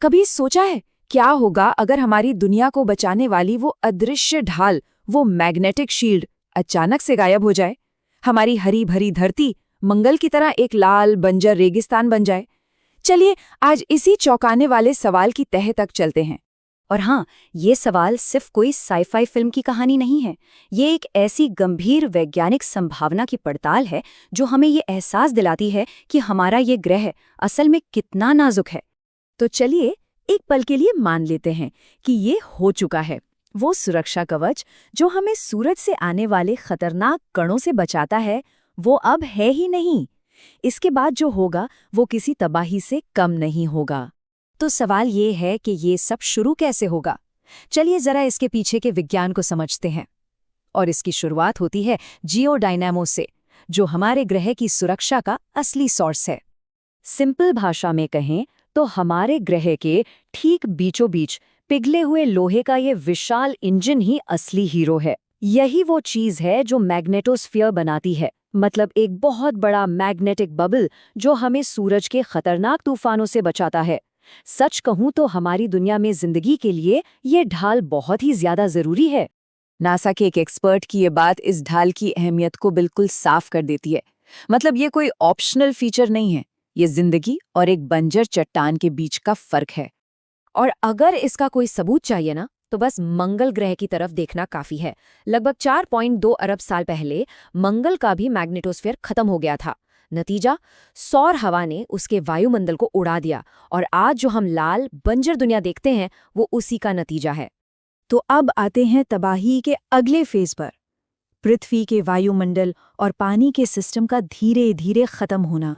कभी सोचा है क्या होगा अगर हमारी दुनिया को बचाने वाली वो अदृश्य ढाल, वो मैग्नेटिक शील्ड अचानक से गायब हो जाए? हमारी हरी भरी धरती मंगल की तरह एक लाल बंजर रेगिस्तान बन जाए। चलिए आज इसी चौंकाने वाले सवाल की तह तक चलते हैं। और हाँ, ये सवाल सिर्फ कोई साई-फाई फिल्म की कहानी नहीं है। ये एक ऐसी गंभीर वैज्ञानिक संभावना की पड़ताल है जो हमें ये एहसास दिलाती है कि हमारा ये ग्रह असल में कितना नाजुक है। तो चलिए एक पल के लिए मान लेते हैं कि ये हो चुका है। वो सुरक्षा कवच जो हमें सूरज से आने वाले खतरनाक कणों से बचाता है, वो अब है ही नहीं। इसके बाद जो होगा वो किसी तबाही से कम नहीं होगा। तो सवाल ये है कि ये सब शुरू कैसे होगा? चलिए जरा इसके पीछे के विज्ञान को समझते हैं। और इसकी शुरुआत होती है जियोडायनामो से, जो हमारे ग्रह की सुरक्षा का असली सोर्स है। सिंपल भाषा में कहें तो हमारे ग्रह के ठीक बीचों बीच पिघले हुए लोहे का ये विशाल इंजन ही असली हीरो है। यही वो चीज है जो मैग्नेटोस्फीयर बनाती है, मतलब एक बहुत बड़ा मैग्नेटिक बबल जो हमें सूरज के खतरनाक तूफानों से बचाता है। सच कहूं तो हमारी दुनिया में जिंदगी के लिए ये ढाल बहुत ही ज्यादा जरूरी है। नासा के एक एक्सपर्ट की ये बात इस ढाल की अहमियत को बिल्कुल साफ कर देती है। मतलब ये कोई ऑप्शनल फीचर नहीं है, ये जिंदगी और एक बंजर चट्टान के बीच का फर्क है। और अगर इसका कोई सबूत चाहिए ना, तो बस मंगल ग्रह की तरफ देखना काफी है। लगभग 4.2 अरब साल पहले मंगल का भी मैग्नेटोस्फीयर खत्म हो गया था। नतीजा, सौर हवा ने उसके वायुमंडल को उड़ा दिया और आज जो हम लाल बंजर दुनिया देखते हैं वो उसी का नतीजा है। तो अब आते हैं तबाही के अगले फेज पर, पृथ्वी के वायुमंडल और पानी के सिस्टम का धीरे धीरे खत्म होना।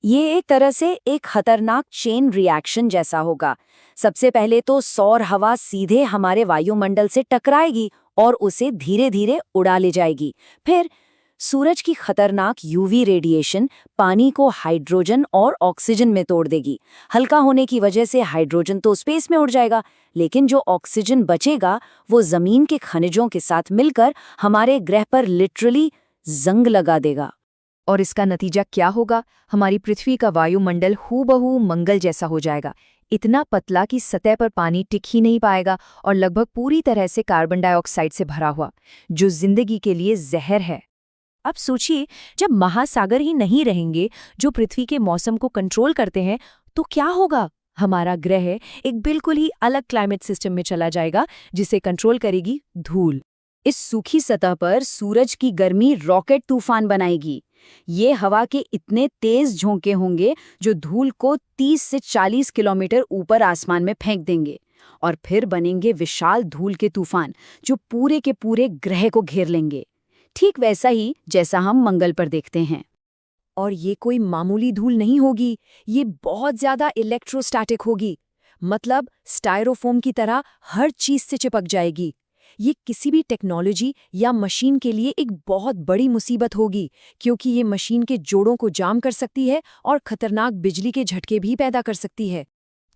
ये एक तरह से एक खतरनाक चेन रिएक्शन जैसा होगा। सबसे पहले तो सौर हवा सीधे हमारे वायुमंडल से टकराएगी और उसे धीरे धीरे उड़ा ले जाएगी। फिर सूरज की खतरनाक यूवी रेडिएशन पानी को हाइड्रोजन और ऑक्सीजन में तोड़ देगी। हल्का होने की वजह से हाइड्रोजन तो स्पेस में उड़ जाएगा, लेकिन जो ऑक्सीजन बचेगा वो जमीन के खनिजों के साथ मिलकर हमारे ग्रह पर लिटरली जंग लगा देगा। और इसका नतीजा क्या होगा? हमारी पृथ्वी का वायुमंडल हूबहू मंगल जैसा हो जाएगा, इतना पतला कि सतह पर पानी टिक ही नहीं पाएगा और लगभग पूरी तरह से कार्बन डाइऑक्साइड से भरा हुआ, जो जिंदगी के लिए जहर है। अब सोचिए, जब महासागर ही नहीं रहेंगे जो पृथ्वी के मौसम को कंट्रोल करते हैं, तो क्या होगा? हमारा ग्रह एक बिल्कुल ही अलग क्लाइमेट सिस्टम में चला जाएगा जिसे कंट्रोल करेगी धूल। इस सूखी सतह पर सूरज की गर्मी रॉकेट तूफान बनाएगी। ये हवा के इतने तेज झोंके होंगे जो धूल को 30 से 40 किलोमीटर ऊपर आसमान में फेंक देंगे और फिर बनेंगे विशाल धूल के तूफान जो पूरे के पूरे ग्रह को घेर लेंगे, ठीक वैसा ही जैसा हम मंगल पर देखते हैं। और ये कोई मामूली धूल नहीं होगी, ये बहुत ज्यादा इलेक्ट्रोस्टैटिक होगी। मतलब स्टायरोफोम की तरह हर चीज से चिपक जाएगी। ये किसी भी टेक्नोलॉजी या मशीन के लिए एक बहुत बड़ी मुसीबत होगी, क्योंकि ये मशीन के जोड़ों को जाम कर सकती है और खतरनाक बिजली के झटके भी पैदा कर सकती है।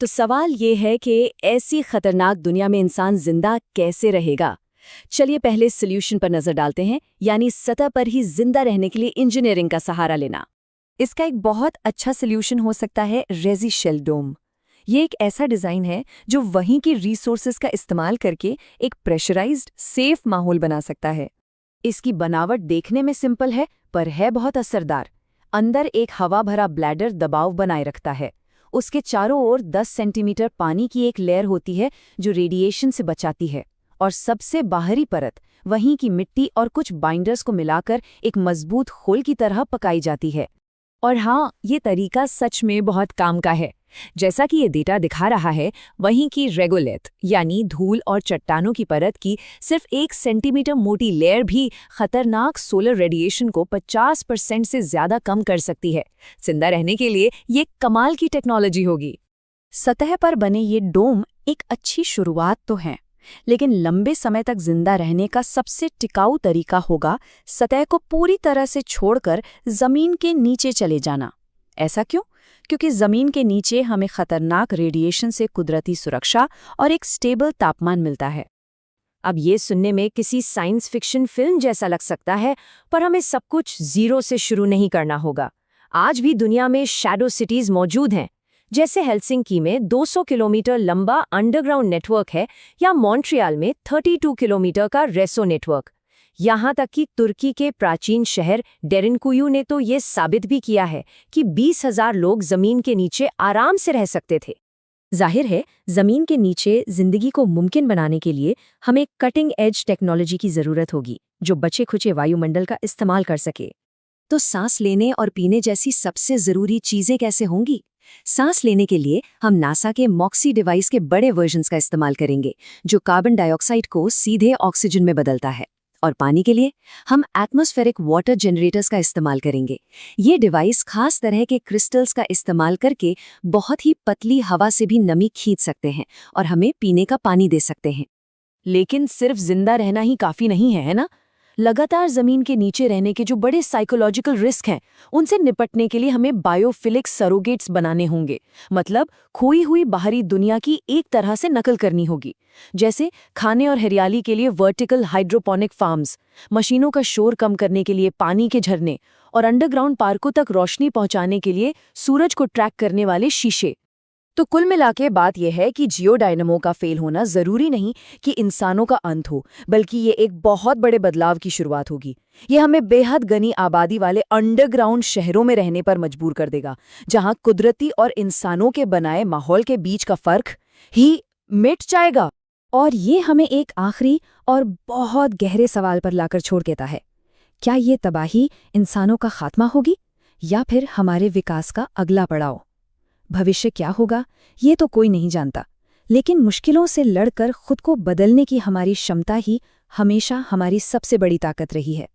तो सवाल ये है कि ऐसी खतरनाक दुनिया में इंसान जिंदा कैसे रहेगा? चलिए पहले सॉल्यूशन पर नजर डालते हैं, यानी सतह पर ही जिंदा रहने के लिए इंजीनियरिंग का सहारा लेना। इसका एक बहुत अच्छा सॉल्यूशन हो सकता है रेजी शेल डोम। ये एक ऐसा डिज़ाइन है जो वहीं की रिसोर्सेज का इस्तेमाल करके एक प्रेशराइज्ड, सेफ माहौल बना सकता है। इसकी बनावट देखने में सिंपल है पर है बहुत असरदार। अंदर एक हवा भरा ब्लैडर दबाव बनाए रखता है। उसके चारों ओर 10 सेंटीमीटर पानी की एक लेयर होती है जो रेडिएशन से बचाती है, और सबसे बाहरी परत वहीं की मिट्टी और कुछ बाइंडर्स को मिलाकर एक मजबूत खोल की तरह पकाई जाती है। और हाँ, ये तरीका सच में बहुत काम का है। जैसा कि ये डेटा दिखा रहा है, वहीं की रेगोलिथ यानी धूल और चट्टानों की परत की सिर्फ 1 सेंटीमीटर मोटी लेयर भी खतरनाक सोलर रेडिएशन को 50% से ज्यादा कम कर सकती है। जिंदा रहने के लिए ये कमाल की टेक्नोलॉजी होगी। सतह पर बने ये डोम एक अच्छी शुरुआत तो है, लेकिन लंबे समय तक जिंदा रहने का सबसे टिकाऊ तरीका होगा सतह को पूरी तरह से छोड़कर जमीन के नीचे चले जाना। ऐसा क्यों? क्योंकि जमीन के नीचे हमें खतरनाक रेडिएशन से कुदरती सुरक्षा और एक स्टेबल तापमान मिलता है। अब ये सुनने में किसी साइंस फिक्शन फिल्म जैसा लग सकता है, पर हमें सब कुछ जीरो से शुरू नहीं करना होगा। आज भी दुनिया में शैडो सिटीज मौजूद हैं, जैसे हेलसिंकी में 200 किलोमीटर लंबा अंडरग्राउंड नेटवर्क है या मॉन्ट्रियल में 32 किलोमीटर का रेसो नेटवर्क। यहाँ तक कि तुर्की के प्राचीन शहर डेरिनकुयू ने तो ये साबित भी किया है कि 20,000 लोग जमीन के नीचे आराम से रह सकते थे। जाहिर है, जमीन के नीचे जिंदगी को मुमकिन बनाने के लिए हमें कटिंग एज टेक्नोलॉजी की जरूरत होगी, जो बचे खुचे वायुमंडल का इस्तेमाल कर सके। तो सांस लेने और पीने जैसी सबसे जरूरी चीजें कैसे होंगी? सांस लेने के लिए हम नासा के मॉक्सी डिवाइस के बड़े वर्जन्स का इस्तेमाल करेंगे, जो कार्बन डाइऑक्साइड को सीधे ऑक्सीजन में बदलता है। और पानी के लिए हम एटमॉस्फेरिक वाटर जनरेटर्स का इस्तेमाल करेंगे। ये डिवाइस खास तरह के क्रिस्टल्स का इस्तेमाल करके बहुत ही पतली हवा से भी नमी खींच सकते हैं और हमें पीने का पानी दे सकते हैं। लेकिन सिर्फ जिंदा रहना ही काफी नहीं है ना? लगातार जमीन के नीचे रहने के जो बड़े साइकोलॉजिकल रिस्क हैं, उनसे निपटने के लिए हमें बायोफिलिक सरोगेट्स बनाने होंगे। मतलब खोई हुई बाहरी दुनिया की एक तरह से नकल करनी होगी। जैसे खाने और हरियाली के लिए वर्टिकल हाइड्रोपोनिक फार्म्स, मशीनों का शोर कम करने के लिए पानी के झरने और अंडरग्राउंड पार्कों तक रोशनी पहुंचाने के लिए सूरज को ट्रैक करने वाले शीशे। तो कुल मिलाके बात यह है कि जियोडायनमो का फेल होना जरूरी नहीं कि इंसानों का अंत हो, बल्कि ये एक बहुत बड़े बदलाव की शुरुआत होगी। ये हमें बेहद घनी आबादी वाले अंडरग्राउंड शहरों में रहने पर मजबूर कर देगा, जहां कुदरती और इंसानों के बनाए माहौल के बीच का फर्क ही मिट जाएगा। और ये हमें एक आखिरी और बहुत गहरे सवाल पर लाकर छोड़ देता है। क्या ये तबाही इंसानों का खात्मा होगी या फिर हमारे विकास का अगला पड़ाव? भविष्य क्या होगा, ये तो कोई नहीं जानता, लेकिन मुश्किलों से लड़कर खुद को बदलने की हमारी क्षमता ही हमेशा हमारी सबसे बड़ी ताकत रही है।